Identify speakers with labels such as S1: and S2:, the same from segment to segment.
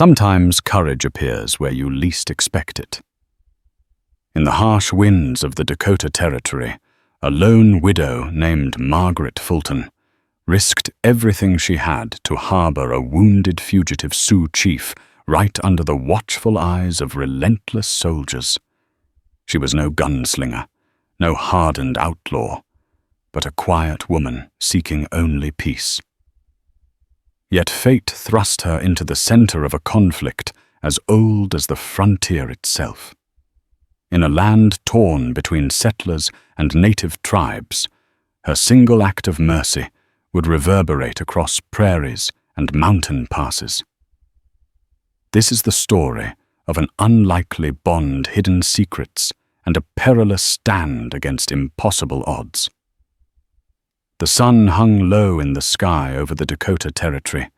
S1: Sometimes courage appears where you least expect it. In the harsh winds of the Dakota Territory, a lone widow named Margaret Fulton risked everything she had to harbor a wounded fugitive Sioux chief right under the watchful eyes of relentless soldiers. She was no gunslinger, no hardened outlaw, but a quiet woman seeking only peace. Yet fate thrust her into the center of a conflict as old as the frontier itself. In a land torn between settlers and native tribes, her single act of mercy would reverberate across prairies and mountain passes. This is the story of an unlikely bond, hidden secrets, and a perilous stand against impossible odds. The sun hung low in the sky over the Dakota Territory,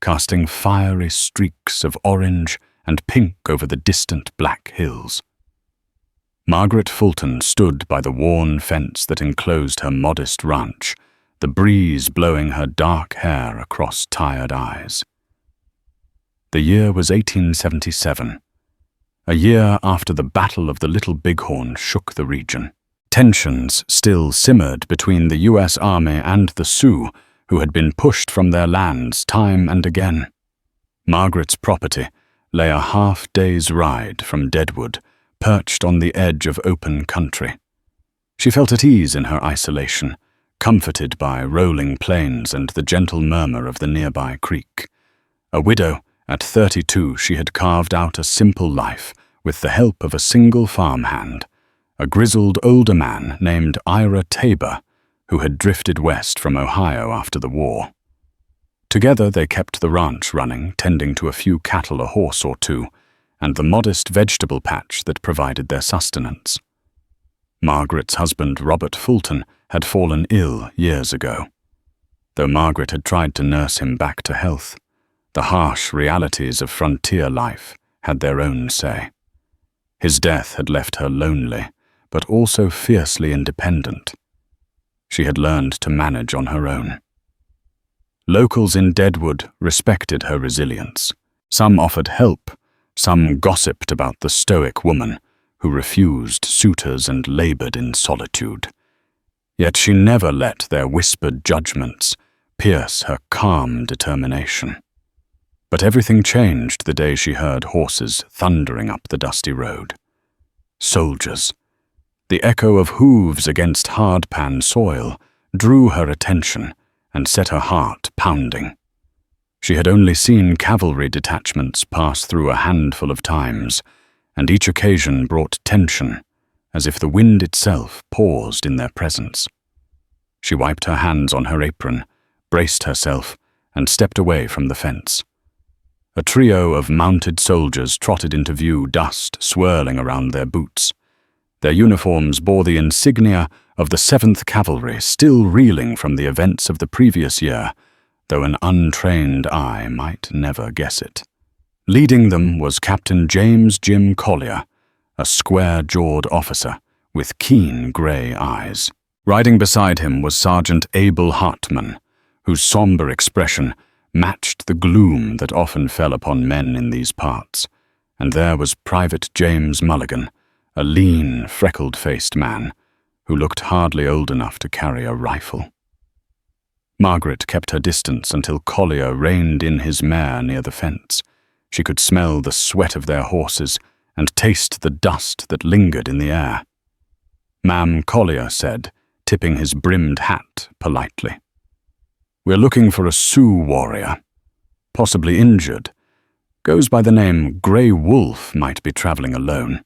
S1: casting fiery streaks of orange and pink over the distant Black Hills. Margaret Fulton stood by the worn fence that enclosed her modest ranch, the breeze blowing her dark hair across tired eyes. The year was 1877, a year after the Battle of the Little Bighorn shook the region. Tensions still simmered between the U.S. Army and the Sioux, who had been pushed from their lands time and again. Margaret's property lay a half-day's ride from Deadwood, perched on the edge of open country. She felt at ease in her isolation, comforted by rolling plains and the gentle murmur of the nearby creek. A widow, at 32 she had carved out a simple life with the help of a single farmhand, a grizzled older man named Ira Tabor, who had drifted west from Ohio after the war. Together they kept the ranch running, tending to a few cattle, a horse or two, and the modest vegetable patch that provided their sustenance. Margaret's husband, Robert Fulton, had fallen ill years ago. Though Margaret had tried to nurse him back to health, the harsh realities of frontier life had their own say. His death had left her lonely, but also fiercely independent. She had learned to manage on her own. Locals in Deadwood respected her resilience. Some offered help, some gossiped about the stoic woman who refused suitors and labored in solitude. Yet she never let their whispered judgments pierce her calm determination. But everything changed the day she heard horses thundering up the dusty road. Soldiers. The echo of hooves against hard-pan soil drew her attention and set her heart pounding. She had only seen cavalry detachments pass through a handful of times, and each occasion brought tension, as if the wind itself paused in their presence. She wiped her hands on her apron, braced herself, and stepped away from the fence. A trio of mounted soldiers trotted into view, dust swirling around their boots. Their uniforms bore the insignia of the 7th Cavalry, still reeling from the events of the previous year, though an untrained eye might never guess it. Leading them was Captain James Jim Collier, a square-jawed officer with keen grey eyes. Riding beside him was Sergeant Abel Hartman, whose somber expression matched the gloom that often fell upon men in these parts, and there was Private James Mulligan, a lean, freckled-faced man who looked hardly old enough to carry a rifle. Margaret kept her distance until Collier reined in his mare near the fence. She could smell the sweat of their horses and taste the dust that lingered in the air. Ma'am, Collier said, tipping his brimmed hat politely. "We're looking for a Sioux warrior, possibly injured. Goes by the name Greywolf, might be traveling alone."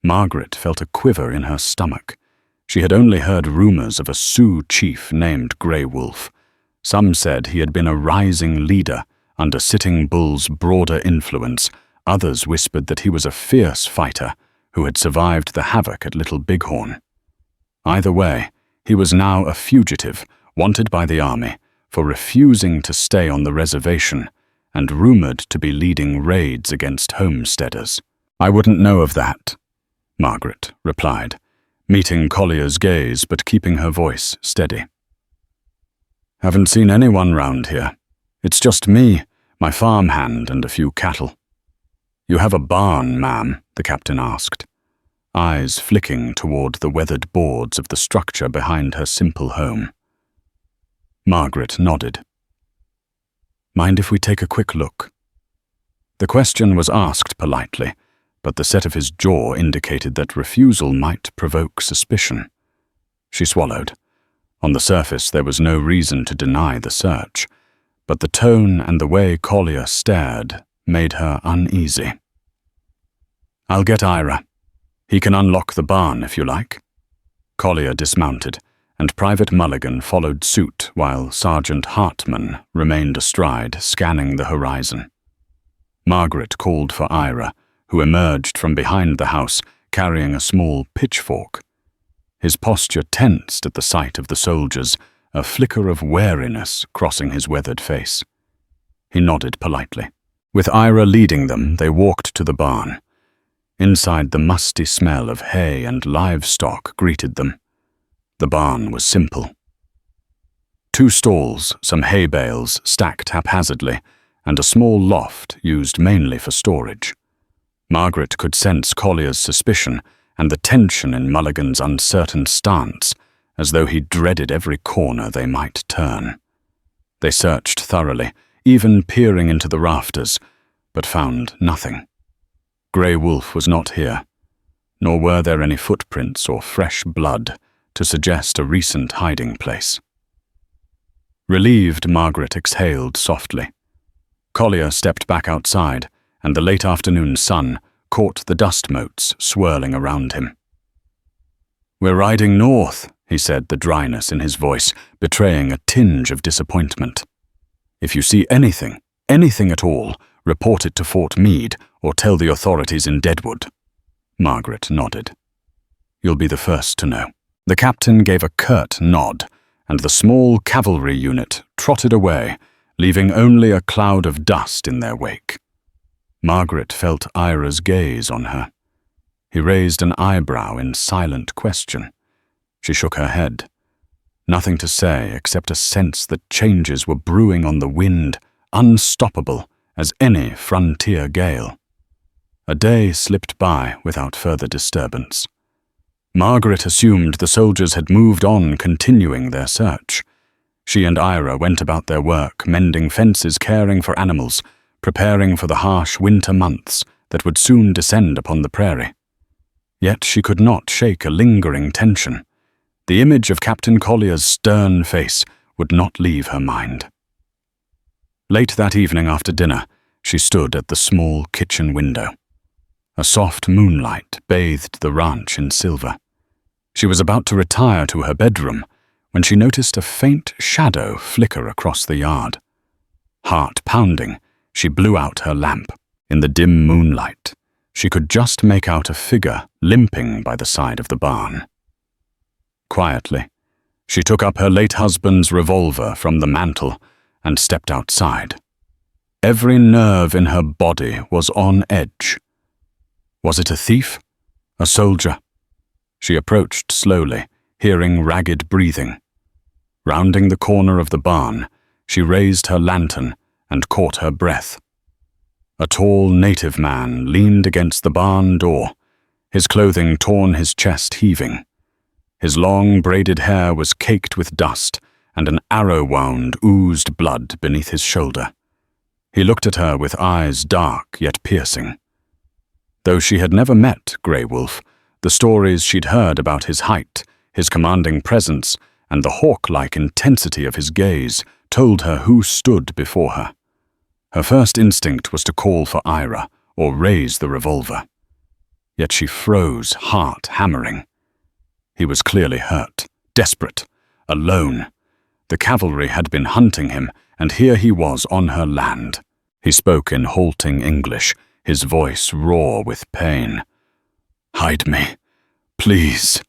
S1: Margaret felt a quiver in her stomach. She had only heard rumors of a Sioux chief named Greywolf. Some said he had been a rising leader under Sitting Bull's broader influence. Others whispered that he was a fierce fighter who had survived the havoc at Little Bighorn. Either way, he was now a fugitive, wanted by the army for refusing to stay on the reservation and rumored to be leading raids against homesteaders. "I wouldn't know of that," Margaret replied, meeting Collier's gaze but keeping her voice steady. "Haven't seen anyone round here. It's just me, my farmhand and a few cattle." "You have a barn, ma'am?" the captain asked, eyes flicking toward the weathered boards of the structure behind her simple home. Margaret nodded. "Mind if we take a quick look?" The question was asked politely, but the set of his jaw indicated that refusal might provoke suspicion. She swallowed. On the surface, there was no reason to deny the search, but the tone and the way Collier stared made her uneasy. "I'll get Ira. He can unlock the barn if you like." Collier dismounted, and Private Mulligan followed suit while Sergeant Hartman remained astride, scanning the horizon. Margaret called for Ira, who emerged from behind the house carrying a small pitchfork. His posture tensed at the sight of the soldiers, a flicker of wariness crossing his weathered face. He nodded politely. With Ira leading them, they walked to the barn. Inside, the musty smell of hay and livestock greeted them. The barn was simple. 2 stalls, some hay bales stacked haphazardly, and a small loft used mainly for storage. Margaret could sense Collier's suspicion and the tension in Mulligan's uncertain stance, as though he dreaded every corner they might turn. They searched thoroughly, even peering into the rafters, but found nothing. Greywolf was not here, nor were there any footprints or fresh blood to suggest a recent hiding place. Relieved, Margaret exhaled softly. Collier stepped back outside, and the late afternoon sun caught the dust motes swirling around him. "We're riding north," he said, the dryness in his voice betraying a tinge of disappointment. "If you see anything at all, report it to Fort Meade or tell the authorities in Deadwood." Margaret nodded. "You'll be the first to know." The captain gave a curt nod, and the small cavalry unit trotted away, leaving only a cloud of dust in their wake. Margaret felt Ira's gaze on her. He raised an eyebrow in silent question. She shook her head. Nothing to say except a sense that changes were brewing on the wind, unstoppable as any frontier gale. A day slipped by without further disturbance. Margaret assumed the soldiers had moved on, continuing their search. She and Ira went about their work, mending fences, caring for animals, preparing for the harsh winter months that would soon descend upon the prairie. Yet she could not shake a lingering tension. The image of Captain Collier's stern face would not leave her mind. Late that evening after dinner, she stood at the small kitchen window. A soft moonlight bathed the ranch in silver. She was about to retire to her bedroom when she noticed a faint shadow flicker across the yard. Heart pounding, she blew out her lamp. In the dim moonlight, she could just make out a figure limping by the side of the barn. Quietly, she took up her late husband's revolver from the mantel and stepped outside. Every nerve in her body was on edge. Was it a thief? A soldier? She approached slowly, hearing ragged breathing. Rounding the corner of the barn, she raised her lantern and caught her breath. A tall native man leaned against the barn door, his clothing torn, his chest heaving. His long braided hair was caked with dust, and an arrow wound oozed blood beneath his shoulder. He looked at her with eyes dark yet piercing. Though she had never met Greywolf, the stories she'd heard about his height, his commanding presence, and the hawk-like intensity of his gaze told her who stood before her. Her first instinct was to call for Ira or raise the revolver. Yet she froze, heart hammering. He was clearly hurt, desperate, alone. The cavalry had been hunting him, and here he was on her land. He spoke in halting English, his voice raw with pain. "Hide me, please.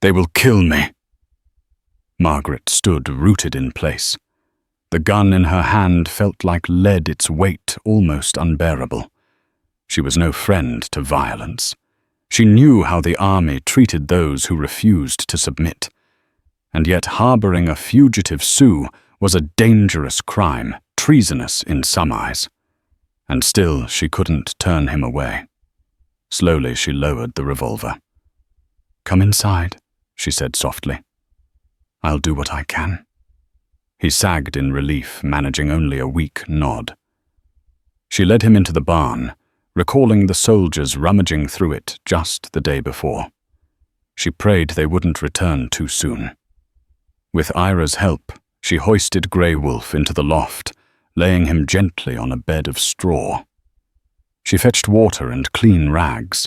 S1: They will kill me." Margaret stood rooted in place. The gun in her hand felt like lead, its weight almost unbearable. She was no friend to violence. She knew how the army treated those who refused to submit. And yet harboring a fugitive Sioux was a dangerous crime, treasonous in some eyes. And still she couldn't turn him away. Slowly she lowered the revolver. "Come inside," she said softly. "I'll do what I can." He sagged in relief, managing only a weak nod. She led him into the barn, recalling the soldiers rummaging through it just the day before. She prayed they wouldn't return too soon. With Ira's help, she hoisted Greywolf into the loft, laying him gently on a bed of straw. She fetched water and clean rags,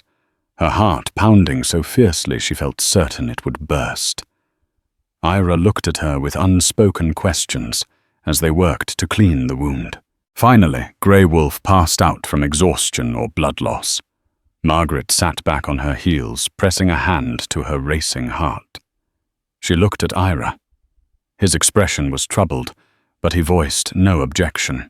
S1: her heart pounding so fiercely she felt certain it would burst. Ira looked at her with unspoken questions as they worked to clean the wound. Finally, Greywolf passed out from exhaustion or blood loss. Margaret sat back on her heels, pressing a hand to her racing heart. She looked at Ira. His expression was troubled, but he voiced no objection.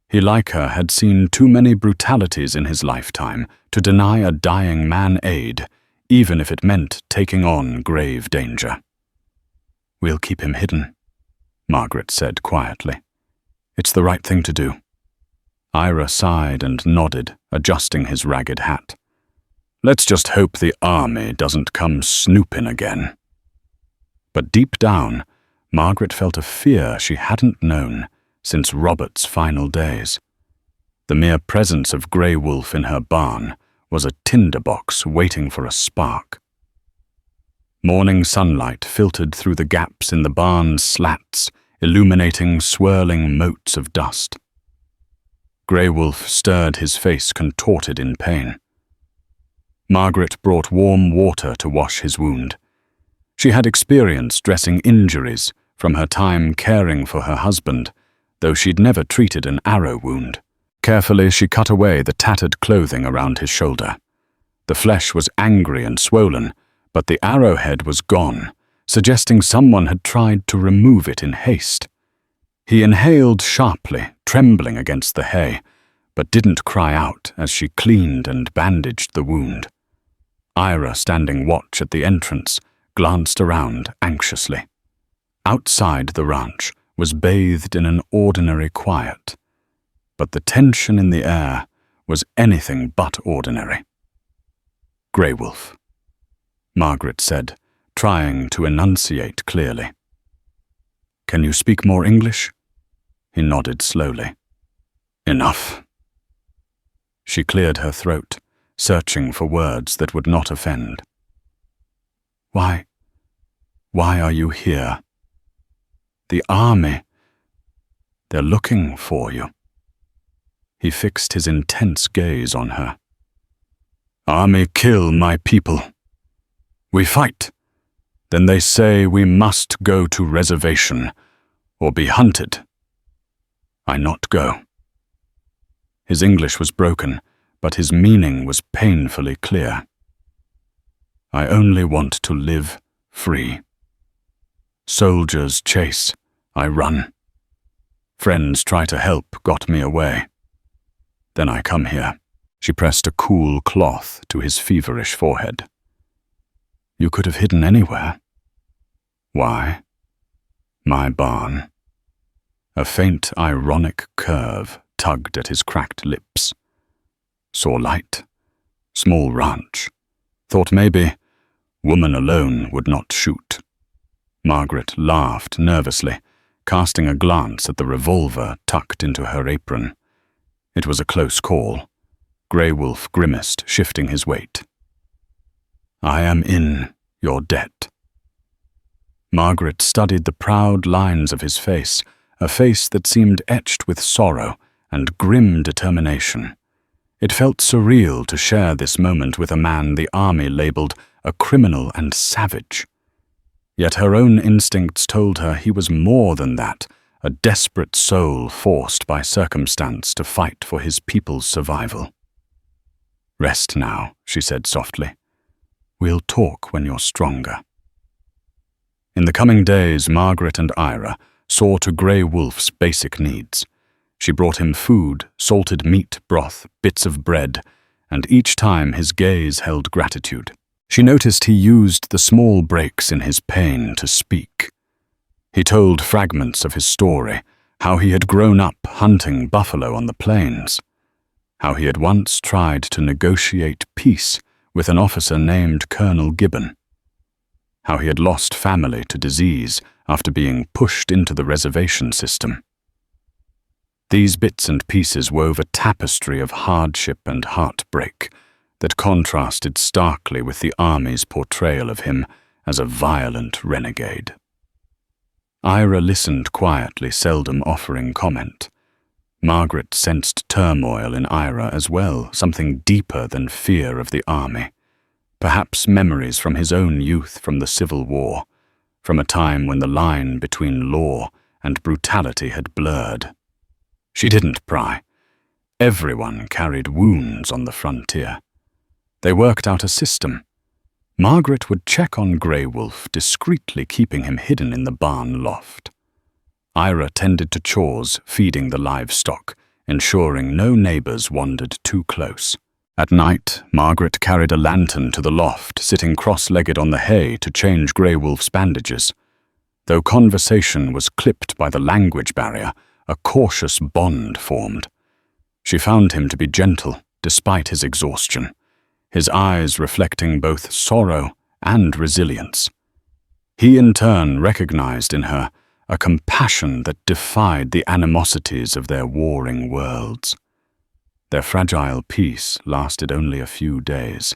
S1: He, like her, had seen too many brutalities in his lifetime to deny a dying man aid, even if it meant taking on grave danger. "We'll keep him hidden," Margaret said quietly. "It's the right thing to do." Ira sighed and nodded, adjusting his ragged hat. "Let's just hope the army doesn't come snooping again." But deep down, Margaret felt a fear she hadn't known since Robert's final days. The mere presence of Greywolf in her barn was a tinderbox waiting for a spark. Morning sunlight filtered through the gaps in the barn's slats, illuminating swirling motes of dust. Greywolf stirred, his face contorted in pain. Margaret brought warm water to wash his wound. She had experience dressing injuries from her time caring for her husband, though she'd never treated an arrow wound. Carefully, she cut away the tattered clothing around his shoulder. The flesh was angry and swollen, but the arrowhead was gone, suggesting someone had tried to remove it in haste. He inhaled sharply, trembling against the hay, but didn't cry out as she cleaned and bandaged the wound. Ira, standing watch at the entrance, glanced around anxiously. Outside the ranch was bathed in an ordinary quiet, but the tension in the air was anything but ordinary. "Greywolf," Margaret said, trying to enunciate clearly. "Can you speak more English?" He nodded slowly. "Enough." She cleared her throat, searching for words that would not offend. Why are you here?" "The army. They're looking for you." He fixed his intense gaze on her. "Army kill my people. We fight. Then they say we must go to reservation or be hunted. I not go." His English was broken, but his meaning was painfully clear. "I only want to live free. Soldiers chase, I run. Friends try to help, got me away. Then I come here." She pressed a cool cloth to his feverish forehead. "You could have hidden anywhere." "Why?" "My barn." A faint, ironic curve tugged at his cracked lips. "Saw light. Small ranch. Thought maybe woman alone would not shoot." Margaret laughed nervously, casting a glance at the revolver tucked into her apron. It was a close call. Greywolf grimaced, shifting his weight. "I am in your debt." Margaret studied the proud lines of his face, a face that seemed etched with sorrow and grim determination. It felt surreal to share this moment with a man the army labeled a criminal and savage. Yet her own instincts told her he was more than that, a desperate soul forced by circumstance to fight for his people's survival. "Rest now," she said softly. "We'll talk when you're stronger." In the coming days, Margaret and Ira saw to Greywolf's basic needs. She brought him food, salted meat, broth, bits of bread, and each time his gaze held gratitude. She noticed he used the small breaks in his pain to speak. He told fragments of his story, How he had grown up hunting buffalo on the plains. How he had once tried to negotiate peace with an officer named Colonel Gibbon. How he had lost family to disease after being pushed into the reservation system. These bits and pieces wove a tapestry of hardship and heartbreak that contrasted starkly with the army's portrayal of him as a violent renegade. Ira listened quietly, seldom offering comment. Margaret sensed turmoil in Ira as well, something deeper than fear of the army. Perhaps memories from his own youth from the Civil War, from a time when the line between law and brutality had blurred. She didn't pry. Everyone carried wounds on the frontier. They worked out a system. Margaret would check on Greywolf, discreetly keeping him hidden in the barn loft. Ira tended to chores, feeding the livestock, ensuring no neighbors wandered too close. At night, Margaret carried a lantern to the loft, sitting cross-legged on the hay to change Greywolf's bandages. Though conversation was clipped by the language barrier, a cautious bond formed. She found him to be gentle, despite his exhaustion, his eyes reflecting both sorrow and resilience. He in turn recognized in her a compassion that defied the animosities of their warring worlds. Their fragile peace lasted only a few days.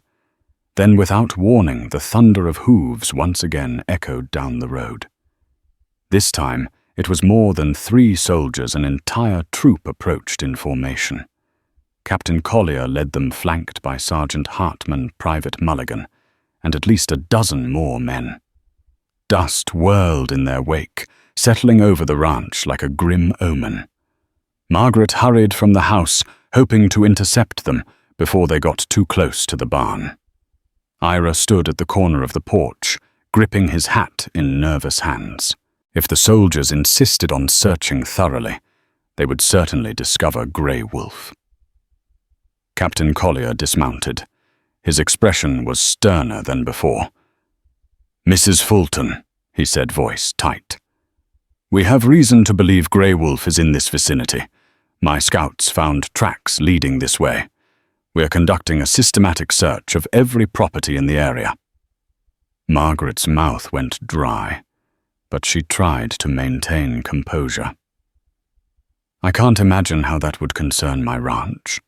S1: Then, without warning, the thunder of hooves once again echoed down the road. This time, it was more than 3 soldiers, an entire troop approached in formation. Captain Collier led them, flanked by Sergeant Hartman, Private Mulligan, and at least a dozen more men. Dust whirled in their wake, settling over the ranch like a grim omen. Margaret hurried from the house, hoping to intercept them before they got too close to the barn. Ira stood at the corner of the porch, gripping his hat in nervous hands. If the soldiers insisted on searching thoroughly, they would certainly discover Greywolf. Captain Collier dismounted. His expression was sterner than before. "Mrs. Fulton," he said, voice tight. "We have reason to believe Greywolf is in this vicinity. My scouts found tracks leading this way. We are conducting a systematic search of every property in the area." Margaret's mouth went dry, but she tried to maintain composure. "I can't imagine how that would concern my ranch.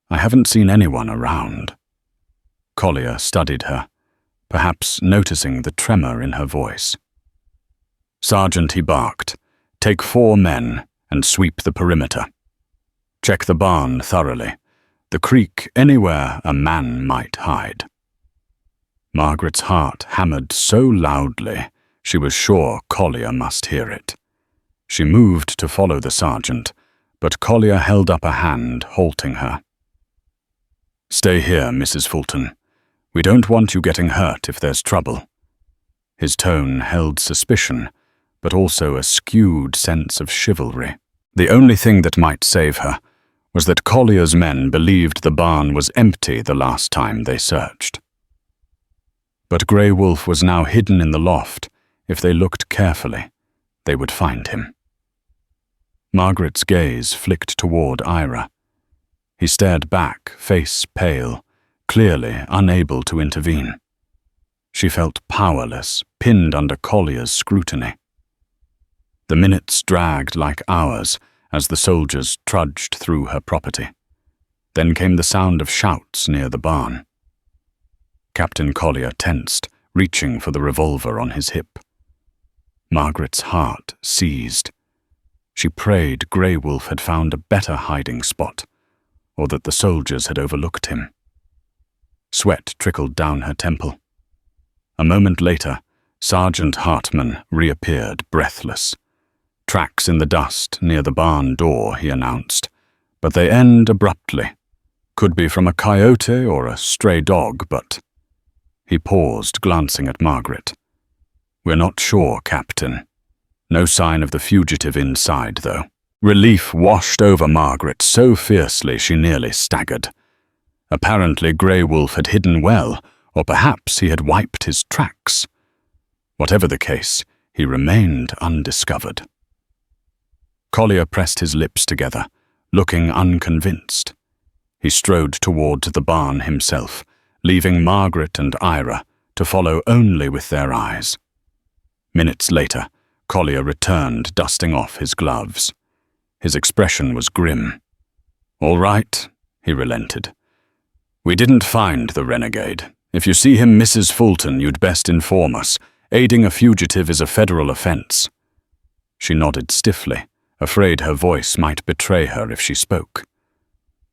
S1: I haven't seen anyone around." Collier studied her, perhaps noticing the tremor in her voice. "Sergeant," he barked, "take 4 men and sweep the perimeter. Check the barn thoroughly, the creek, anywhere a man might hide." Margaret's heart hammered so loudly she was sure Collier must hear it. She moved to follow the sergeant, but Collier held up a hand, halting her. "Stay here, Mrs. Fulton. We don't want you getting hurt if there's trouble." His tone held suspicion, but also a skewed sense of chivalry. The only thing that might save her was that Collier's men believed the barn was empty the last time they searched. But Greywolf was now hidden in the loft. If they looked carefully, they would find him. Margaret's gaze flicked toward Ira. He stared back, face pale, clearly unable to intervene. She felt powerless, pinned under Collier's scrutiny. The minutes dragged like hours as the soldiers trudged through her property. Then came the sound of shouts near the barn. Captain Collier tensed, reaching for the revolver on his hip. Margaret's heart seized. She prayed Greywolf had found a better hiding spot, or that the soldiers had overlooked him. Sweat trickled down her temple. A moment later, Sergeant Hartman reappeared, breathless. "Tracks in the dust near the barn door," he announced, "but they end abruptly. Could be from a coyote or a stray dog, but—" He paused, glancing at Margaret. "We're not sure, Captain. No sign of the fugitive inside, though." Relief washed over Margaret so fiercely she nearly staggered. Apparently Greywolf had hidden well, or perhaps he had wiped his tracks. Whatever the case, he remained undiscovered. Collier pressed his lips together, looking unconvinced. He strode toward the barn himself, leaving Margaret and Ira to follow only with their eyes. Minutes later, Collier returned, dusting off his gloves. His expression was grim. "All right," he relented. "We didn't find the renegade. If you see him, Mrs. Fulton, you'd best inform us. Aiding a fugitive is a federal offense." She nodded stiffly, afraid her voice might betray her if she spoke.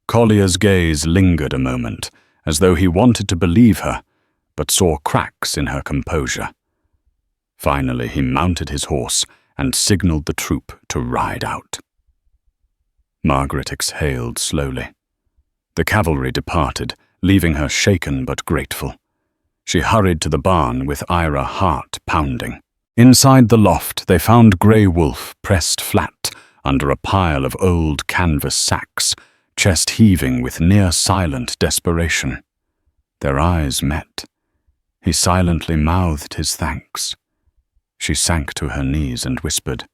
S1: Collier's gaze lingered a moment, as though he wanted to believe her, but saw cracks in her composure. Finally, he mounted his horse and signaled the troop to ride out. Margaret exhaled slowly. The cavalry departed, leaving her shaken but grateful. She hurried to the barn with Ira heart pounding. Inside the loft, they found Greywolf pressed flat under a pile of old canvas sacks, chest heaving with near-silent desperation. Their eyes met. He silently mouthed his thanks. She sank to her knees and whispered,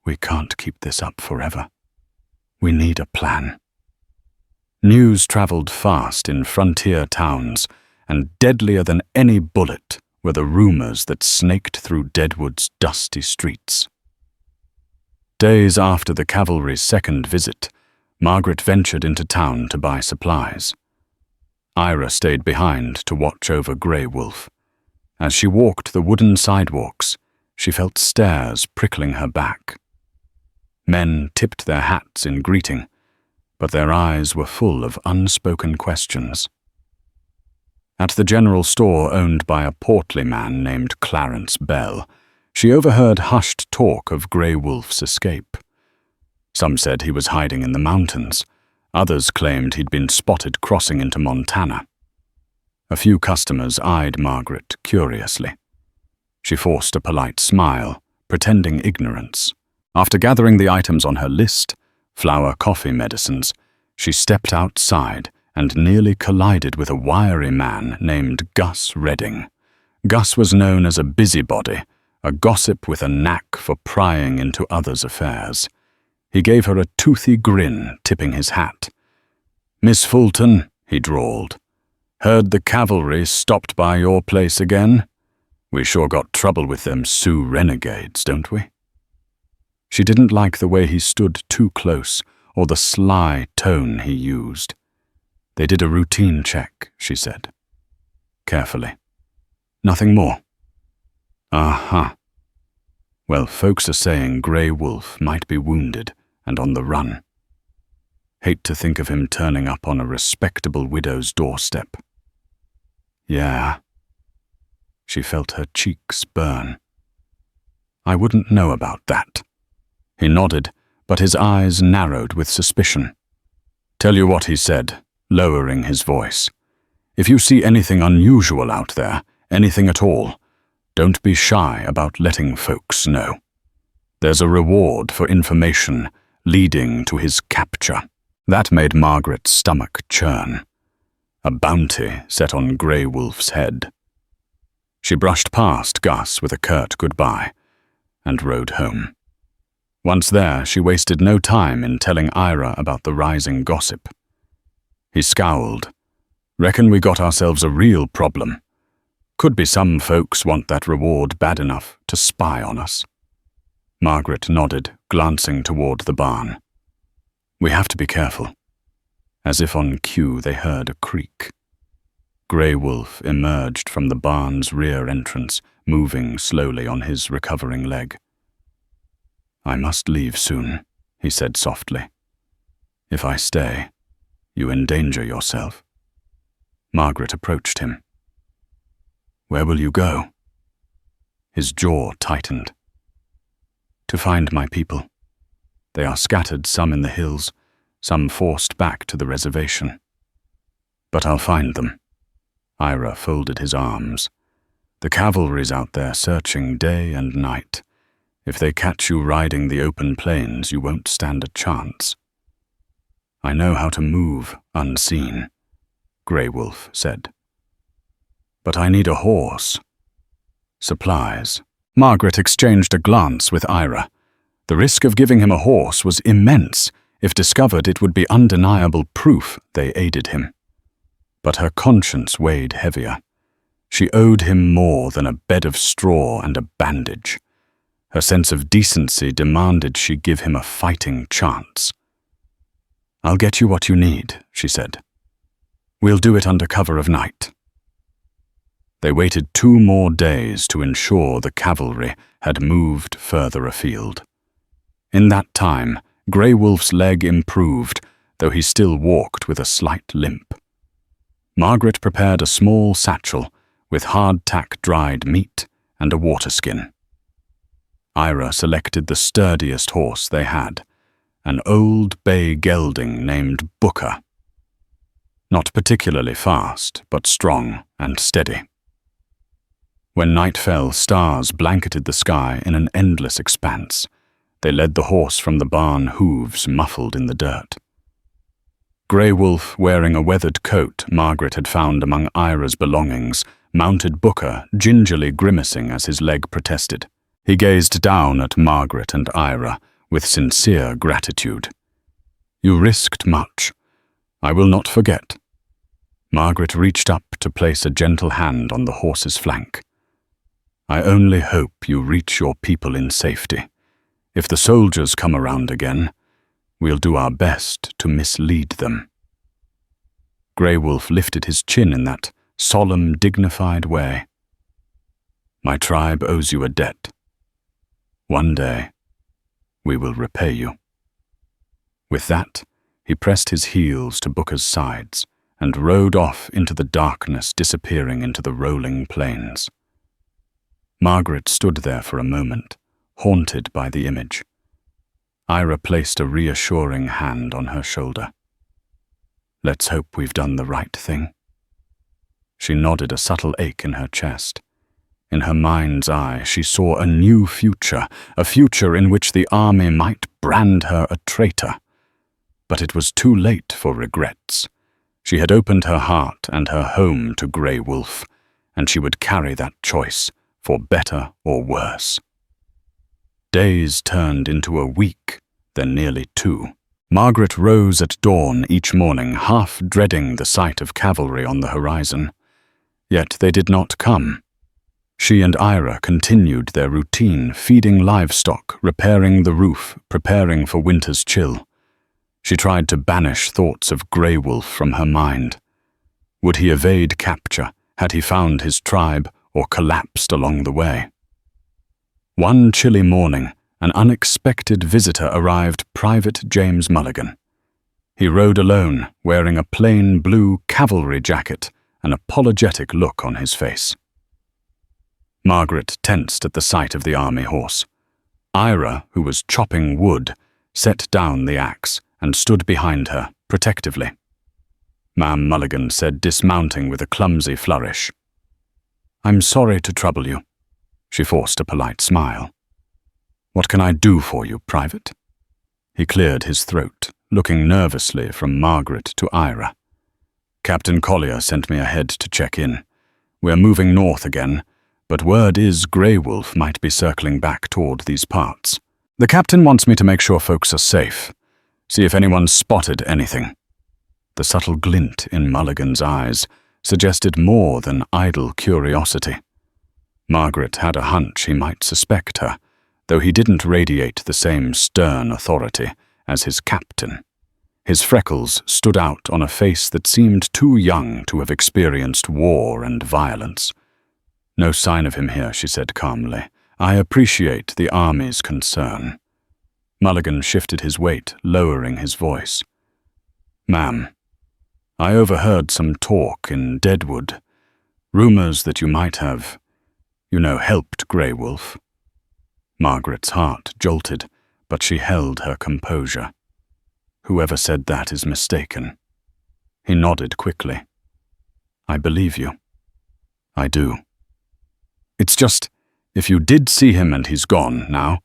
S1: "We can't keep this up forever. We need a plan." News traveled fast in frontier towns, and deadlier than any bullet were the rumors that snaked through Deadwood's dusty streets. Days after the cavalry's second visit, Margaret ventured into town to buy supplies. Ira stayed behind to watch over Greywolf. As she walked the wooden sidewalks, she felt stares prickling her back. Men tipped their hats in greeting, but their eyes were full of unspoken questions. At the general store owned by a portly man named Clarence Bell, she overheard hushed talk of Greywolf's escape. Some said he was hiding in the mountains. Others claimed he'd been spotted crossing into Montana. A few customers eyed Margaret curiously. She forced a polite smile, pretending ignorance. After gathering the items on her list, flour, coffee, medicines, she stepped outside and nearly collided with a wiry man named Gus Redding. Gus was known as a busybody, a gossip with a knack for prying into others' affairs. He gave her a toothy grin, tipping his hat. "Miss Fulton," he drawled, "heard the cavalry stopped by your place again? We sure got trouble with them Sioux renegades, don't we?" She didn't like the way he stood too close or the sly tone he used. "They did a routine check," she said. Carefully. "Nothing more?" "Uh-huh. Well, folks are saying Greywolf might be wounded and on the run. Hate to think of him turning up on a respectable widow's doorstep." "Yeah." She felt her cheeks burn. "I wouldn't know about that." He nodded, but his eyes narrowed with suspicion. "Tell you what," he said, lowering his voice. "If you see anything unusual out there, anything at all, don't be shy about letting folks know. There's a reward for information leading to his capture." That made Margaret's stomach churn. A bounty set on Greywolf's head. She brushed past Gus with a curt goodbye and rode home. Once there, she wasted no time in telling Ira about the rising gossip. He scowled. "Reckon we got ourselves a real problem. Could be some folks want that reward bad enough to spy on us." Margaret nodded, glancing toward the barn. "We have to be careful." As if on cue, they heard a creak. Greywolf emerged from the barn's rear entrance, moving slowly on his recovering leg. "I must leave soon," he said softly. "If I stay, you endanger yourself." Margaret approached him. "Where will you go?" His jaw tightened. "To find my people. They are scattered, some in the hills, some forced back to the reservation. But I'll find them." Ira folded his arms. "The cavalry's out there searching day and night. If they catch you riding the open plains, you won't stand a chance." "I know how to move unseen," Greywolf said. "But I need a horse." "Supplies." Margaret exchanged a glance with Ira. The risk of giving him a horse was immense. If discovered, it would be undeniable proof they aided him. But her conscience weighed heavier. She owed him more than a bed of straw and a bandage. Her sense of decency demanded she give him a fighting chance. "I'll get you what you need," she said. "We'll do it under cover of night." They waited 2 more days to ensure the cavalry had moved further afield. In that time, Greywolf's leg improved, though he still walked with a slight limp. Margaret prepared a small satchel with hardtack dried meat and a water skin. Ira selected the sturdiest horse they had, an old bay gelding named Booker. Not particularly fast, but strong and steady. When night fell, stars blanketed the sky in an endless expanse. They led the horse from the barn, hooves muffled in the dirt. Greywolf, wearing a weathered coat Margaret had found among Ira's belongings, mounted Booker, gingerly grimacing as his leg protested. He gazed down at Margaret and Ira with sincere gratitude. "You risked much. I will not forget." Margaret reached up to place a gentle hand on the horse's flank. "I only hope you reach your people in safety. If the soldiers come around again, we'll do our best to mislead them." Greywolf lifted his chin in that solemn, dignified way. "My tribe owes you a debt. One day, we will repay you." With that, he pressed his heels to Booker's sides and rode off into the darkness, disappearing into the rolling plains. Margaret stood there for a moment, haunted by the image. Ira placed a reassuring hand on her shoulder. "Let's hope we've done the right thing." She nodded, a subtle ache in her chest. In her mind's eye, she saw a new future, a future in which the army might brand her a traitor. But it was too late for regrets. She had opened her heart and her home to Greywolf, and she would carry that choice, for better or worse. Days turned into a week, then nearly 2. Margaret rose at dawn each morning, half dreading the sight of cavalry on the horizon. Yet they did not come. She and Ira continued their routine, feeding livestock, repairing the roof, preparing for winter's chill. She tried to banish thoughts of Greywolf from her mind. Would he evade capture? Had he found his tribe or collapsed along the way? One chilly morning, an unexpected visitor arrived, Private James Mulligan. He rode alone, wearing a plain blue cavalry jacket, an apologetic look on his face. Margaret tensed at the sight of the army horse. Ira, who was chopping wood, set down the axe and stood behind her, protectively. Ma'am Mulligan said, dismounting with a clumsy flourish. "I'm sorry to trouble you." She forced a polite smile. "What can I do for you, Private?" He cleared his throat, looking nervously from Margaret to Ira. "Captain Collier sent me ahead to check in. We're moving north again, but word is Greywolf might be circling back toward these parts. The captain wants me to make sure folks are safe. See if anyone's spotted anything." The subtle glint in Mulligan's eyes suggested more than idle curiosity. Margaret had a hunch he might suspect her, though he didn't radiate the same stern authority as his captain. His freckles stood out on a face that seemed too young to have experienced war and violence. "No sign of him here," she said calmly. "I appreciate the army's concern." Mulligan shifted his weight, lowering his voice. "Ma'am, I overheard some talk in Deadwood. Rumors that you might have, helped Greywolf." Margaret's heart jolted, but she held her composure. "Whoever said that is mistaken." He nodded quickly. "I believe you. I do. It's just, if you did see him and he's gone now,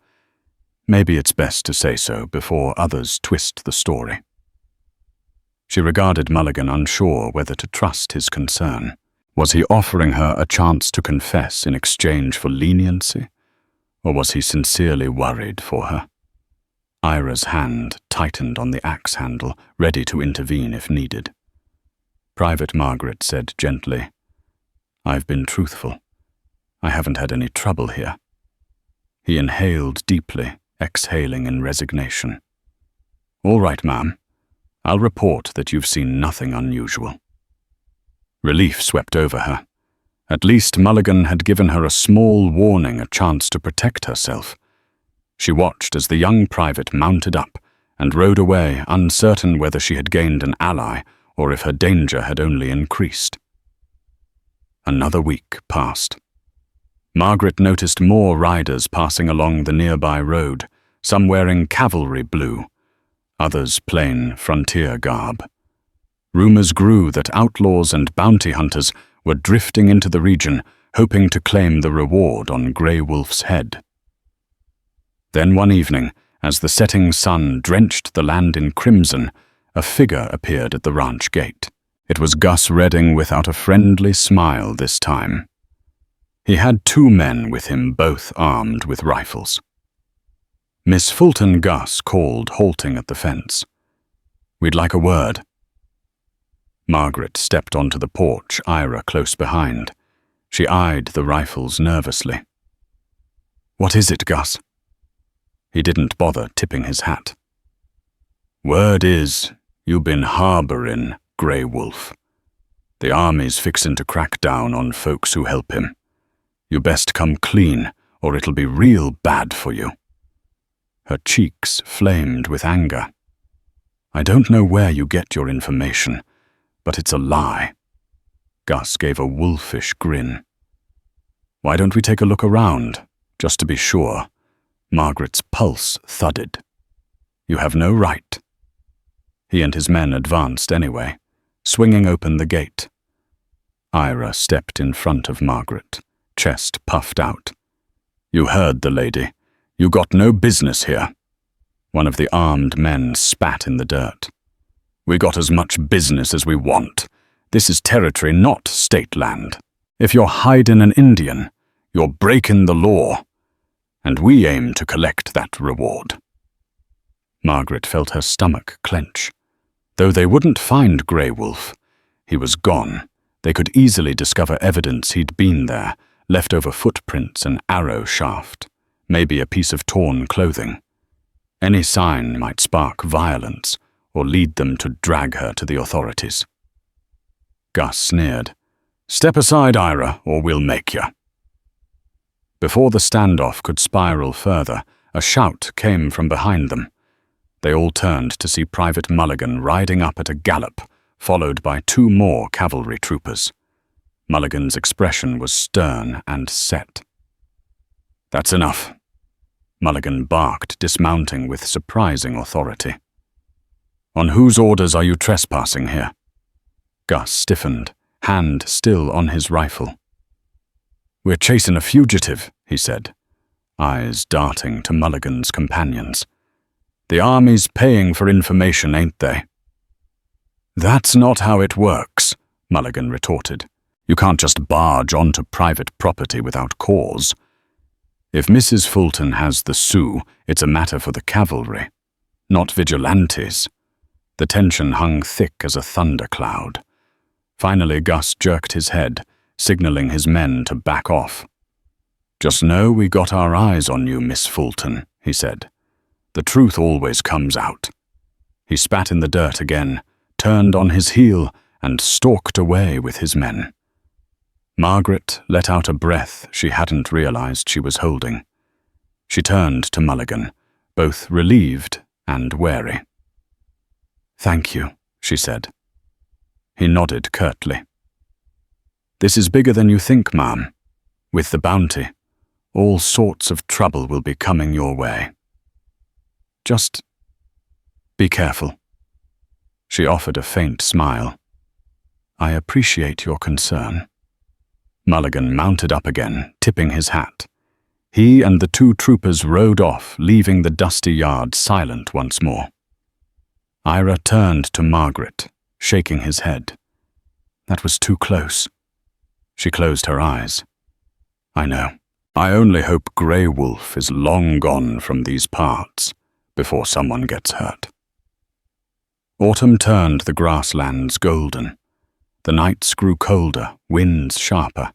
S1: maybe it's best to say so before others twist the story." She regarded Mulligan, unsure whether to trust his concern. Was he offering her a chance to confess in exchange for leniency, or was he sincerely worried for her? Ira's hand tightened on the axe handle, ready to intervene if needed. Private Margaret said gently, "I've been truthful. I haven't had any trouble here." He inhaled deeply, exhaling in resignation. "All right, ma'am. I'll report that you've seen nothing unusual." Relief swept over her. At least Mulligan had given her a small warning, a chance to protect herself. She watched as the young private mounted up and rode away, uncertain whether she had gained an ally or if her danger had only increased. Another week passed. Margaret noticed more riders passing along the nearby road, some wearing cavalry blue, others plain frontier garb. Rumors grew that outlaws and bounty hunters were drifting into the region, hoping to claim the reward on Greywolf's head. Then one evening, as the setting sun drenched the land in crimson, a figure appeared at the ranch gate. It was Gus Redding without a friendly smile this time. He had 2 men with him, both armed with rifles. Miss Fulton, Gus called, halting at the fence. "We'd like a word." Margaret stepped onto the porch, Ira close behind. She eyed the rifles nervously. "What is it, Gus?" He didn't bother tipping his hat. "Word is, you've been harboring Greywolf. The army's fixin' to crack down on folks who help him. You best come clean, or it'll be real bad for you." Her cheeks flamed with anger. "I don't know where you get your information, but it's a lie." Gus gave a wolfish grin. "Why don't we take a look around, just to be sure?" Margaret's pulse thudded. "You have no right." He and his men advanced anyway, swinging open the gate. Ira stepped in front of Margaret, chest puffed out. "You heard the lady. You got no business here." One of the armed men spat in the dirt. "We got as much business as we want. This is territory, not state land. If you're hiding an Indian, you're breaking the law, and we aim to collect that reward." Margaret felt her stomach clench. Though they wouldn't find Greywolf, he was gone. They could easily discover evidence he'd been there, leftover footprints, an arrow shaft, maybe a piece of torn clothing. Any sign might spark violence or lead them to drag her to the authorities. Gus sneered. "Step aside, Ira, or we'll make you." Before the standoff could spiral further, a shout came from behind them. They all turned to see Private Mulligan riding up at a gallop, followed by 2 more cavalry troopers. Mulligan's expression was stern and set. "That's enough," Mulligan barked, dismounting with surprising authority. "On whose orders are you trespassing here?" Gus stiffened, hand still on his rifle. "We're chasing a fugitive," he said, eyes darting to Mulligan's companions. "The army's paying for information, ain't they?" "That's not how it works," Mulligan retorted. "You can't just barge onto private property without cause. If Mrs. Fulton has the Sioux, it's a matter for the cavalry, not vigilantes." The tension hung thick as a thundercloud. Finally, Gus jerked his head, signaling his men to back off. "Just know we got our eyes on you, Miss Fulton," he said. "The truth always comes out." He spat in the dirt again, turned on his heel, and stalked away with his men. Margaret let out a breath she hadn't realized she was holding. She turned to Mulligan, both relieved and wary. "Thank you," she said. He nodded curtly. "This is bigger than you think, ma'am. With the bounty, all sorts of trouble will be coming your way. Just be careful." She offered a faint smile. "I appreciate your concern." Mulligan mounted up again, tipping his hat. He and the 2 troopers rode off, leaving the dusty yard silent once more. Ira turned to Margaret, shaking his head. "That was too close." She closed her eyes. "I know. I only hope Greywolf is long gone from these parts," before someone gets hurt. Autumn turned the grasslands golden. The nights grew colder, winds sharper.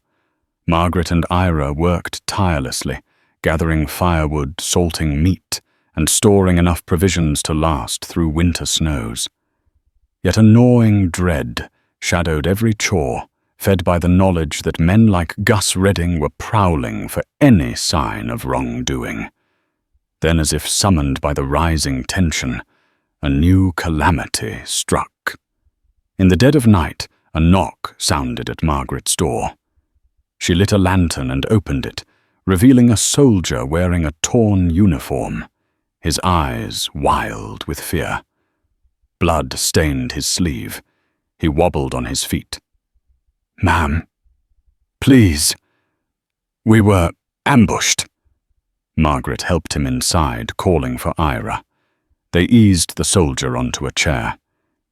S1: Margaret and Ira worked tirelessly, gathering firewood, salting meat, and storing enough provisions to last through winter snows. Yet a gnawing dread shadowed every chore, fed by the knowledge that men like Gus Redding were prowling for any sign of wrongdoing. Then, as if summoned by the rising tension, a new calamity struck. In the dead of night, a knock sounded at Margaret's door. She lit a lantern and opened it, revealing a soldier wearing a torn uniform, his eyes wild with fear. Blood stained his sleeve. He wobbled on his feet. "Ma'am, please. We were ambushed." Margaret helped him inside, calling for Ira. They eased the soldier onto a chair.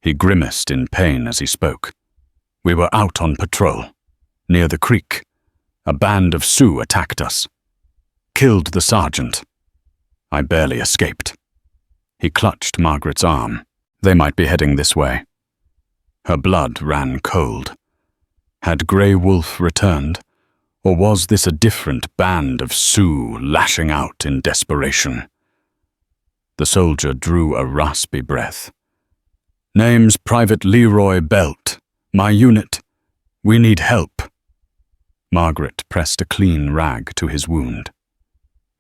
S1: He grimaced in pain as he spoke. "We were out on patrol, near the creek. A band of Sioux attacked us. Killed the sergeant. I barely escaped." He clutched Margaret's arm. They might be heading this way. Her blood ran cold. Had Greywolf returned, or was this a different band of Sioux lashing out in desperation? The soldier drew a raspy breath. "Name's Private Leroy Belt. My unit. We need help." Margaret pressed a clean rag to his wound.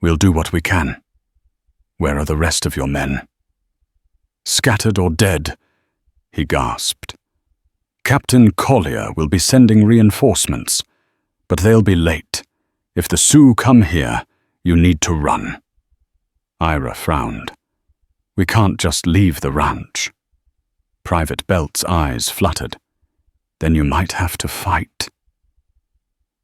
S1: "We'll do what we can. Where are the rest of your men?" "Scattered or dead," he gasped. "Captain Collier will be sending reinforcements, but they'll be late. If the Sioux come here, you need to run." Ira frowned. "We can't just leave the ranch." Private Belt's eyes fluttered. "Then you might have to fight."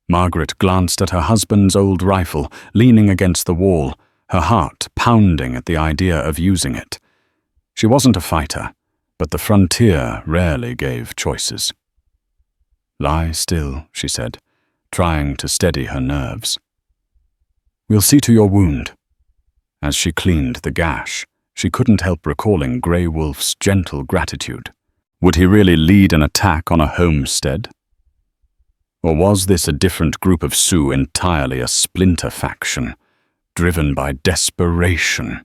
S1: Margaret glanced at her husband's old rifle, leaning against the wall, her heart pounding at the idea of using it. She wasn't a fighter, but the frontier rarely gave choices. "Lie still," she said, trying to steady her nerves. "We'll see to your wound." As she cleaned the gash, she couldn't help recalling Greywolf's gentle gratitude. Would he really lead an attack on a homestead? Or was this a different group of Sioux, entirely a splinter faction, driven by desperation?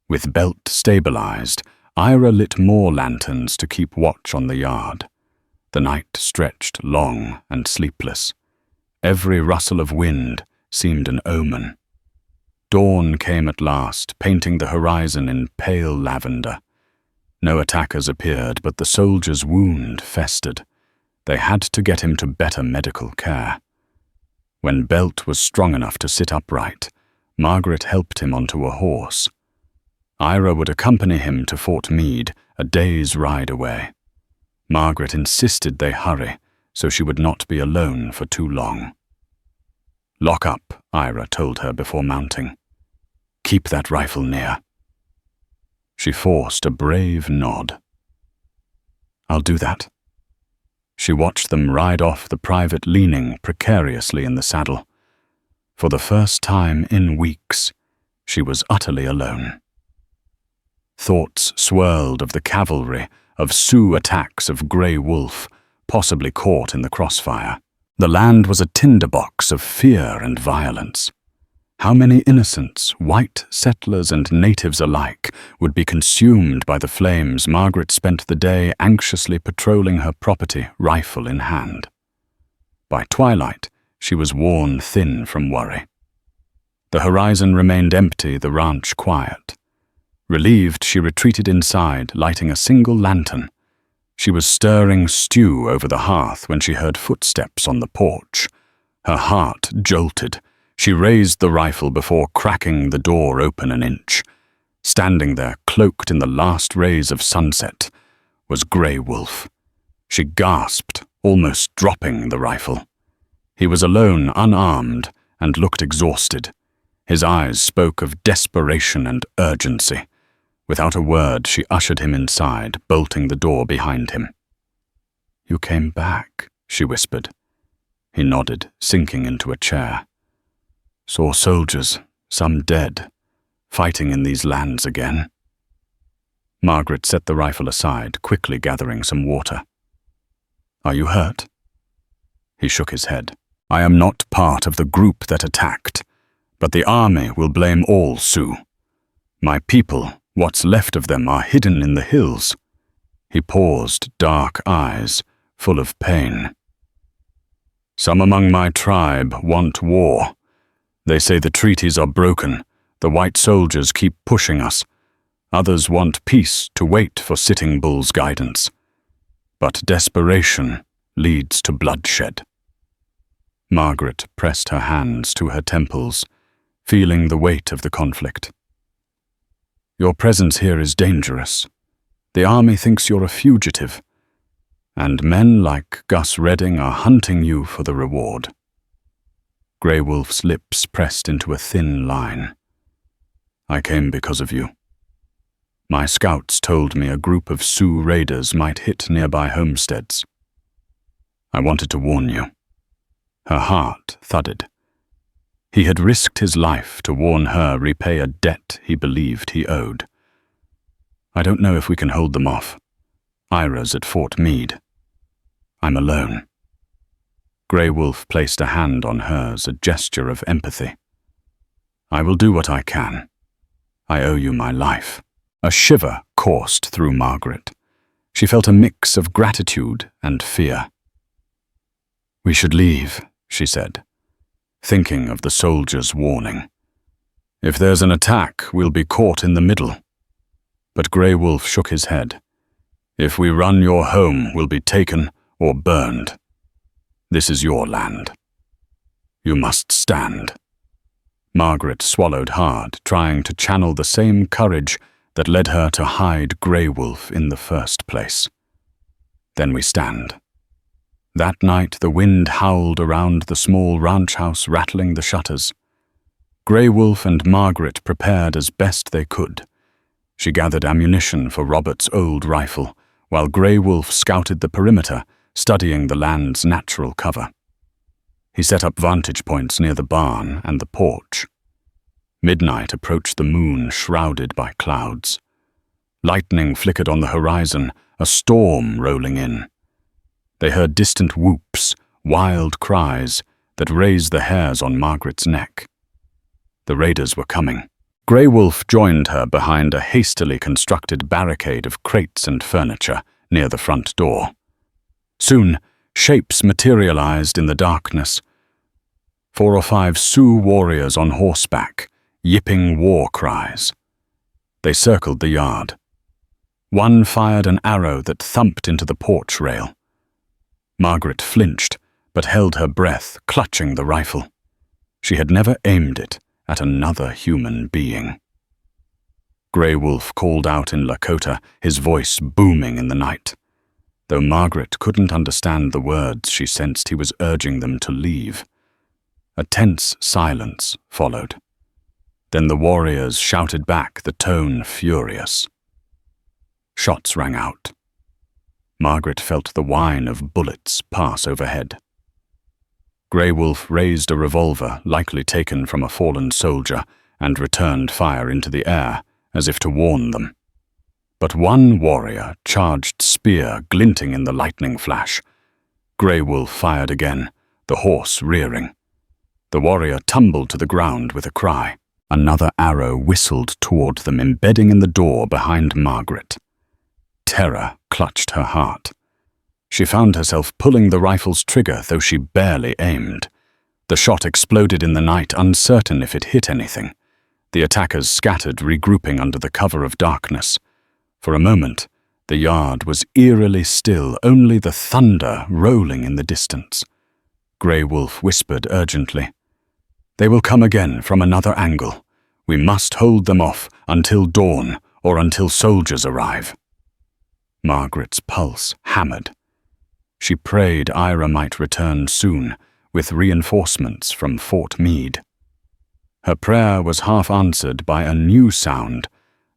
S1: With Belt stabilized, Ira lit more lanterns to keep watch on the yard. The night stretched long and sleepless. Every rustle of wind seemed an omen. Dawn came at last, painting the horizon in pale lavender. No attackers appeared, but the soldier's wound festered. They had to get him to better medical care. When Belt was strong enough to sit upright, Margaret helped him onto a horse. Ira would accompany him to Fort Meade, a day's ride away. Margaret insisted they hurry, so she would not be alone for too long. "Lock up," Ira told her before mounting. "Keep that rifle near." She forced a brave nod. "I'll do that." She watched them ride off, the private leaning precariously in the saddle. For the first time in weeks, she was utterly alone. Thoughts swirled of the cavalry, of Sioux attacks of Greywolf, possibly caught in the crossfire. The land was a tinderbox of fear and violence. How many innocents, white settlers and natives alike, would be consumed by the flames? Margaret spent the day anxiously patrolling her property, rifle in hand. By twilight, she was worn thin from worry. The horizon remained empty, the ranch quiet. Relieved, she retreated inside, lighting a single lantern. She was stirring stew over the hearth when she heard footsteps on the porch. Her heart jolted. She raised the rifle before cracking the door open an inch. Standing there, cloaked in the last rays of sunset, was Greywolf. She gasped, almost dropping the rifle. He was alone, unarmed, and looked exhausted. His eyes spoke of desperation and urgency. Without a word, she ushered him inside, bolting the door behind him. "You came back," she whispered. He nodded, sinking into a chair. "Saw soldiers, some dead. fighting in these lands again?" Margaret set the rifle aside, quickly gathering some water. "Are you hurt?" He shook his head. "I am not part of the group that attacked, but the army will blame all Sioux. My people, what's left of them, are hidden in the hills." He paused, dark eyes, full of pain. "Some among my tribe want war. They say the treaties are broken. The white soldiers keep pushing us. Others want peace to wait for Sitting Bull's guidance. But desperation leads to bloodshed." Margaret pressed her hands to her temples, feeling the weight of the conflict. "Your presence here is dangerous. The army thinks you're a fugitive, and men like Gus Redding are hunting you for the reward." Greywolf's lips pressed into a thin line. "I came because of you. My scouts told me a group of Sioux raiders might hit nearby homesteads. I wanted to warn you." Her heart thudded. He had risked his life to warn her repay a debt he believed he owed. "I don't know if we can hold them off. Ira's at Fort Meade. I'm alone." Greywolf placed a hand on hers, a gesture of empathy. "I will do what I can. I owe you my life." A shiver coursed through Margaret. She felt a mix of gratitude and fear. "We should leave," she said, thinking of the soldier's warning. "If there's an attack, we'll be caught in the middle." But Greywolf shook his head. "If we run your home, we'll be taken or burned. This is your land. You must stand." Margaret swallowed hard, trying to channel the same courage that led her to hide Greywolf in the first place. "Then we stand." That night the wind howled around the small ranch house, rattling the shutters. Greywolf and Margaret prepared as best they could. She gathered ammunition for Robert's old rifle, while Greywolf scouted the perimeter, studying the land's natural cover. He set up vantage points near the barn and the porch. Midnight approached the moon shrouded by clouds. Lightning flickered on the horizon, a storm rolling in. They heard distant whoops, wild cries that raised the hairs on Margaret's neck. The raiders were coming. Greywolf joined her behind a hastily constructed barricade of crates and furniture near the front door. Soon, shapes materialized in the darkness. 4 or 5 Sioux warriors on horseback, yipping war cries. They circled the yard. One fired an arrow that thumped into the porch rail. Margaret flinched, but held her breath, clutching the rifle. She had never aimed it at another human being. Greywolf called out in Dakota, his voice booming in the night. Though Margaret couldn't understand the words, she sensed he was urging them to leave. A tense silence followed. Then the warriors shouted back, the tone furious. Shots rang out. Margaret felt the whine of bullets pass overhead. Greywolf raised a revolver, likely taken from a fallen soldier, and returned fire into the air, as if to warn them. But one warrior charged spear glinting in the lightning flash. Greywolf fired again, the horse rearing. The warrior tumbled to the ground with a cry. Another arrow whistled toward them, embedding in the door behind Margaret. Terror clutched her heart. She found herself pulling the rifle's trigger, though she barely aimed. The shot exploded in the night, uncertain if it hit anything. The attackers scattered, regrouping under the cover of darkness. For a moment, the yard was eerily still, only the thunder rolling in the distance. Greywolf whispered urgently, "They will come again from another angle. We must hold them off until dawn or until soldiers arrive." Margaret's pulse hammered. She prayed Ira might return soon, with reinforcements from Fort Meade. Her prayer was half answered by a new sound,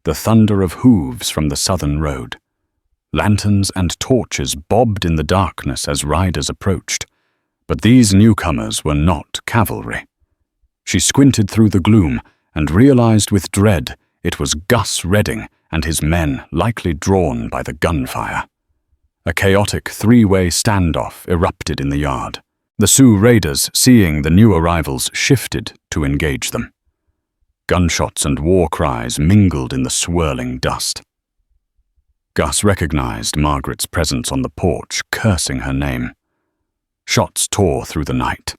S1: the thunder of hooves from the southern road. Lanterns and torches bobbed in the darkness as riders approached, but these newcomers were not cavalry. She squinted through the gloom and realized with dread it was Gus Redding and his men likely drawn by the gunfire. A chaotic three-way standoff erupted in the yard. The Sioux raiders, seeing the new arrivals, shifted to engage them. Gunshots and war cries mingled in the swirling dust. Gus recognized Margaret's presence on the porch, cursing her name. Shots tore through the night.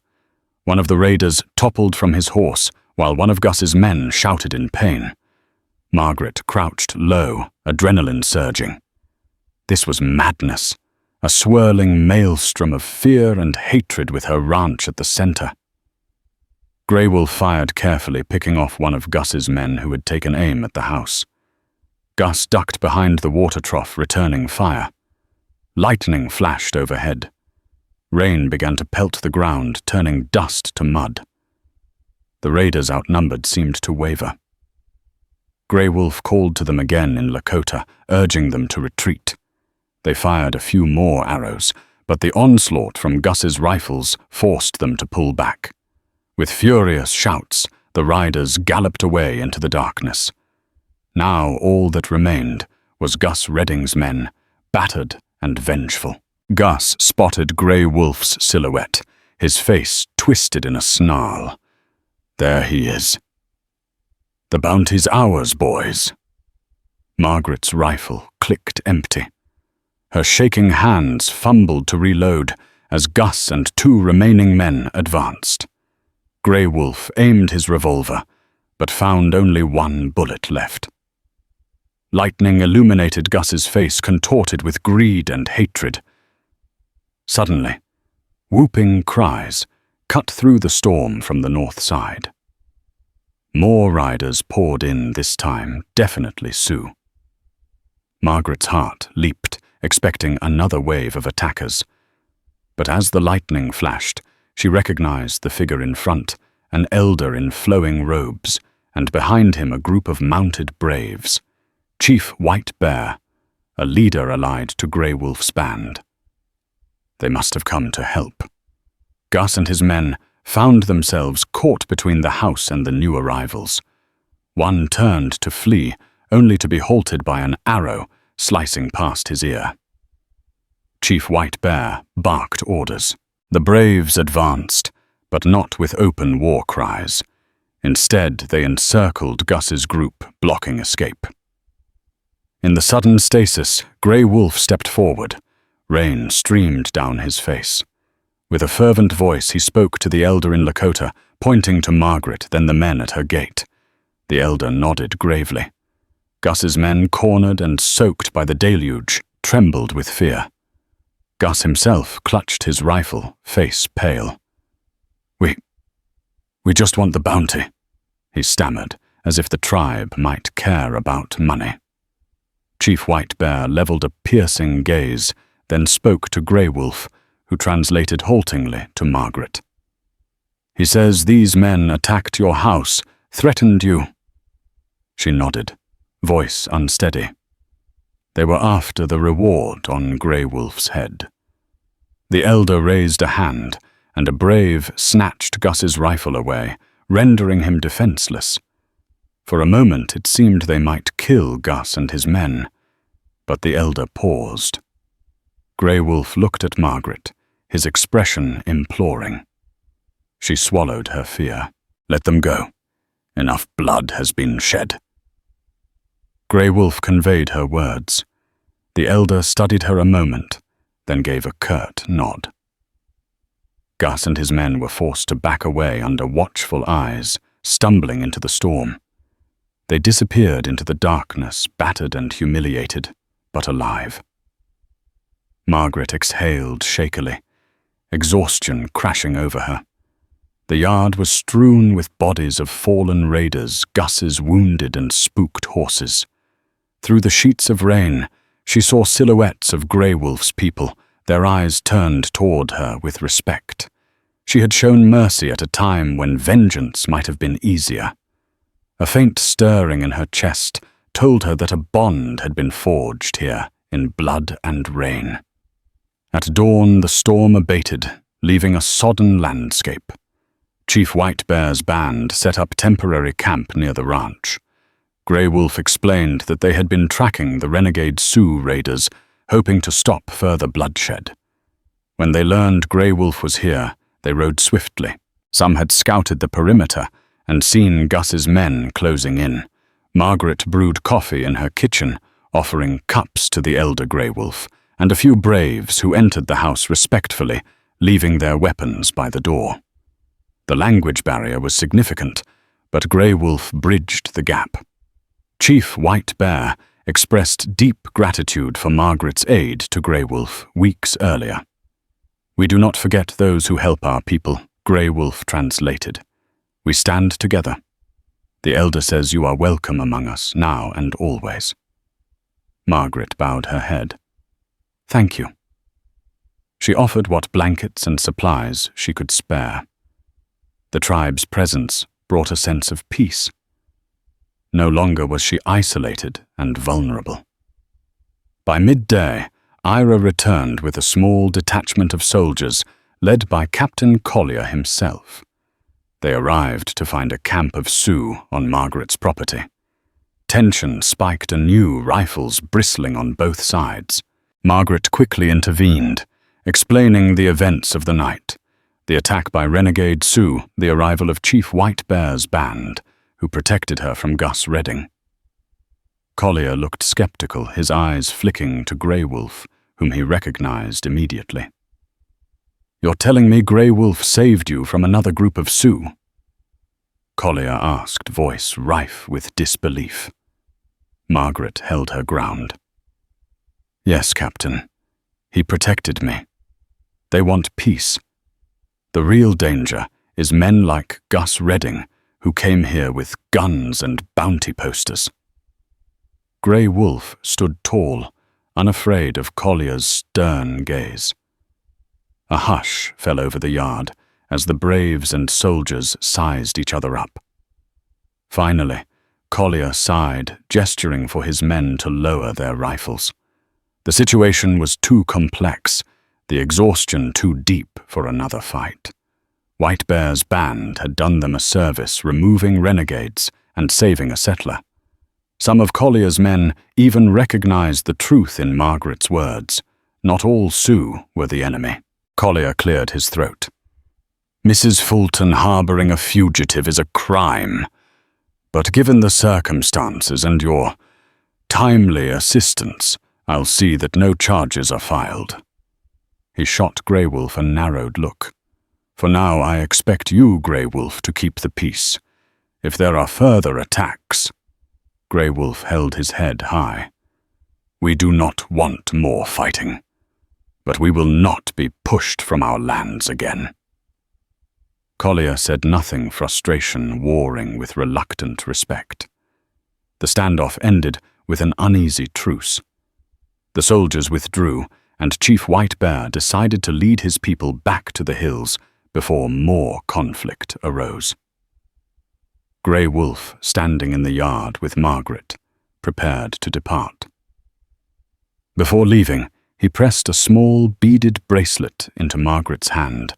S1: One of the raiders toppled from his horse, while one of Gus's men shouted in pain. Margaret crouched low, adrenaline surging. This was madness, a swirling maelstrom of fear and hatred with her ranch at the center. Greywolf fired carefully, picking off one of Gus's men who had taken aim at the house. Gus ducked behind the water trough, returning fire. Lightning flashed overhead. Rain began to pelt the ground, turning dust to mud. The raiders, outnumbered, seemed to waver. Greywolf called to them again in Dakota, urging them to retreat. They fired a few more arrows, but the onslaught from Gus's rifles forced them to pull back. With furious shouts, the riders galloped away into the darkness. Now all that remained was Gus Redding's men, battered and vengeful. Gus spotted Greywolf's silhouette, his face twisted in a snarl. There he is. The bounty's ours, boys. Margaret's rifle clicked empty. Her shaking hands fumbled to reload as Gus and two remaining men advanced. Greywolf aimed his revolver, but found only one bullet left. Lightning illuminated Gus's face, contorted with greed and hatred. Suddenly, whooping cries cut through the storm from the north side. More riders poured in this time, definitely Sioux. Margaret's heart leaped, expecting another wave of attackers. But as the lightning flashed, she recognized the figure in front, an elder in flowing robes, and behind him a group of mounted braves. Chief White Bear, a leader allied to Greywolf's band. They must have come to help. Gus and his men found themselves caught between the house and the new arrivals. One turned to flee, only to be halted by an arrow slicing past his ear. Chief White Bear barked orders. The braves advanced, but not with open war cries. Instead, they encircled Gus's group, blocking escape. In the sudden stasis, Greywolf stepped forward. Rain streamed down his face. With a fervent voice, he spoke to the elder in Dakota, pointing to Margaret, then the men at her gate. The elder nodded gravely. Gus's men, cornered and soaked by the deluge, trembled with fear. Gus himself clutched his rifle, face pale. We just want the bounty, he stammered, as if the tribe might care about money. Chief White Bear leveled a piercing gaze, then spoke to Greywolf, who translated haltingly to Margaret. He says these men attacked your house, threatened you. She nodded, voice unsteady. They were after the reward on Greywolf's head. The elder raised a hand, and a brave snatched Gus's rifle away, rendering him defenseless. For a moment it seemed they might kill Gus and his men, but the elder paused. Greywolf looked at Margaret, his expression imploring. She swallowed her fear. Let them go. Enough blood has been shed. Greywolf conveyed her words. The elder studied her a moment, then gave a curt nod. Gus and his men were forced to back away under watchful eyes, stumbling into the storm. They disappeared into the darkness, battered and humiliated, but alive. Margaret exhaled shakily, exhaustion crashing over her. The yard was strewn with bodies of fallen raiders, Gus's wounded and spooked horses. Through the sheets of rain, she saw silhouettes of Greywolf's people, their eyes turned toward her with respect. She had shown mercy at a time when vengeance might have been easier. A faint stirring in her chest told her that a bond had been forged here in blood and rain. At dawn, the storm abated, leaving a sodden landscape. Chief White Bear's band set up temporary camp near the ranch. Greywolf explained that they had been tracking the renegade Sioux raiders, hoping to stop further bloodshed. When they learned Greywolf was here, they rode swiftly. Some had scouted the perimeter and seen Gus's men closing in. Margaret brewed coffee in her kitchen, offering cups to the elder Greywolf, and a few braves who entered the house respectfully, leaving their weapons by the door. The language barrier was significant, but Greywolf bridged the gap. Chief White Bear expressed deep gratitude for Margaret's aid to Greywolf weeks earlier. "We do not forget those who help our people," Greywolf translated. "We stand together. The elder says you are welcome among us, now and always." Margaret bowed her head. "Thank you." She offered what blankets and supplies she could spare. The tribe's presence brought a sense of peace. No longer was she isolated and vulnerable. By midday, Ira returned with a small detachment of soldiers led by Captain Collier himself. They arrived to find a camp of Sioux on Margaret's property. Tension spiked anew, rifles bristling on both sides. Margaret quickly intervened, explaining the events of the night: the attack by renegade Sioux, the arrival of Chief White Bear's band, who protected her from Gus Redding. Collier looked skeptical, his eyes flicking to Greywolf, whom he recognized immediately. "You're telling me Greywolf saved you from another group of Sioux?" Collier asked, voice rife with disbelief. Margaret held her ground. "Yes, Captain. He protected me. They want peace. The real danger is men like Gus Redding, who came here with guns and bounty posters." Greywolf stood tall, unafraid of Collier's stern gaze. A hush fell over the yard as the braves and soldiers sized each other up. Finally, Collier sighed, gesturing for his men to lower their rifles. The situation was too complex, the exhaustion too deep for another fight. White Bear's band had done them a service, removing renegades and saving a settler. Some of Collier's men even recognized the truth in Margaret's words. Not all Sioux were the enemy. Collier cleared his throat. "Mrs. Fulton harboring a fugitive is a crime. But given the circumstances and your timely assistance, I'll see that no charges are filed." He shot Greywolf a narrowed look. "For now, I expect you, Greywolf, to keep the peace. If there are further attacks—" Greywolf held his head high. "We do not want more fighting, but we will not be pushed from our lands again." Collier said nothing, frustration warring with reluctant respect. The standoff ended with an uneasy truce. The soldiers withdrew, and Chief White Bear decided to lead his people back to the hills before more conflict arose. Greywolf, standing in the yard with Margaret, prepared to depart. Before leaving, he pressed a small beaded bracelet into Margaret's hand,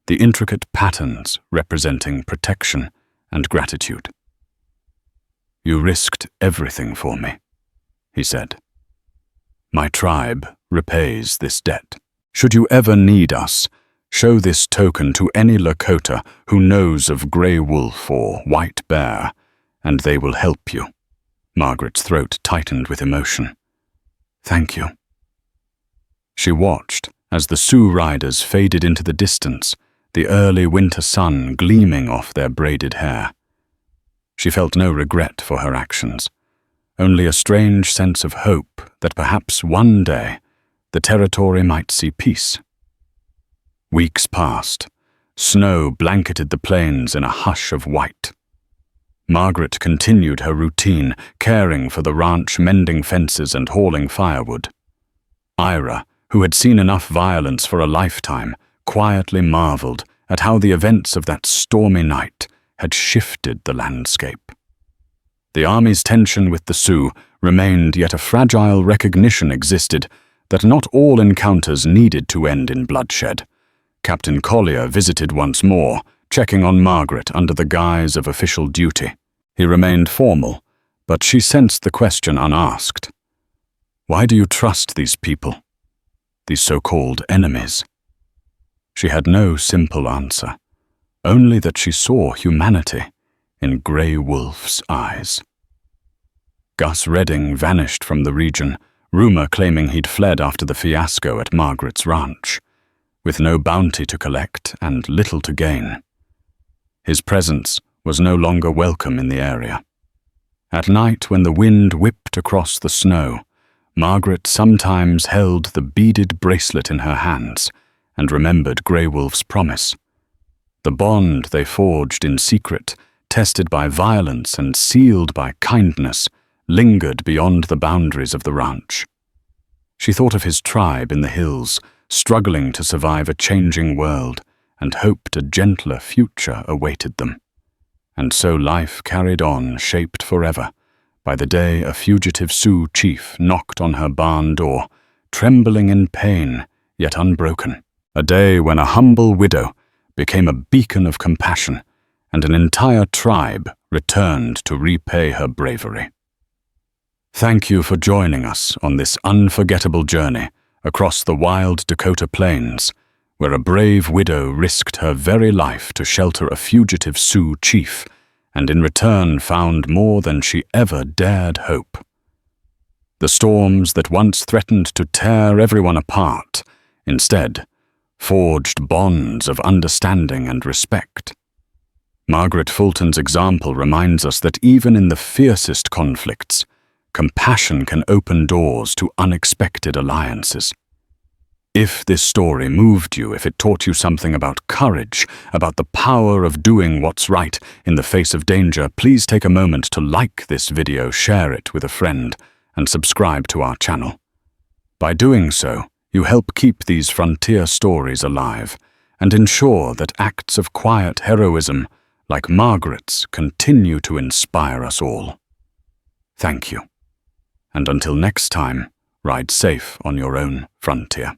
S1: the intricate patterns representing protection and gratitude. "You risked everything for me," he said. "My tribe repays this debt. Should you ever need us, show this token to any Dakota who knows of Greywolf or White Bear, and they will help you." Margaret's throat tightened with emotion. "Thank you." She watched as the Sioux riders faded into the distance, the early winter sun gleaming off their braided hair. She felt no regret for her actions, only a strange sense of hope that perhaps one day the territory might see peace. Weeks passed. Snow blanketed the plains in a hush of white. Margaret continued her routine, caring for the ranch, mending fences and hauling firewood. Ira, who had seen enough violence for a lifetime, quietly marveled at how the events of that stormy night had shifted the landscape. The army's tension with the Sioux remained, yet a fragile recognition existed that not all encounters needed to end in bloodshed. Captain Collier visited once more, checking on Margaret under the guise of official duty. He remained formal, but she sensed the question unasked. Why do you trust these people? These so-called enemies? She had no simple answer, only that she saw humanity in Greywolf's eyes. Gus Redding vanished from the region, rumor claiming he'd fled after the fiasco at Margaret's ranch, with no bounty to collect and little to gain. His presence was no longer welcome in the area. At night, when the wind whipped across the snow, Margaret sometimes held the beaded bracelet in her hands and remembered Greywolf's promise. The bond they forged in secret, tested by violence and sealed by kindness, lingered beyond the boundaries of the ranch. She thought of his tribe in the hills, struggling to survive a changing world, and hoped a gentler future awaited them. And so life carried on, shaped forever, by the day a fugitive Sioux chief knocked on her barn door, trembling in pain, yet unbroken. A day when a humble widow became a beacon of compassion, and an entire tribe returned to repay her bravery. Thank you for joining us on this unforgettable journey across the wild Dakota plains, where a brave widow risked her very life to shelter a fugitive Sioux chief, and in return found more than she ever dared hope. The storms that once threatened to tear everyone apart, instead, forged bonds of understanding and respect. Margaret Fulton's example reminds us that even in the fiercest conflicts, compassion can open doors to unexpected alliances. If this story moved you, if it taught you something about courage, about the power of doing what's right in the face of danger, please take a moment to like this video, share it with a friend, and subscribe to our channel. By doing so, you help keep these frontier stories alive and ensure that acts of quiet heroism like Margaret's continue to inspire us all. Thank you. And until next time, ride safe on your own frontier.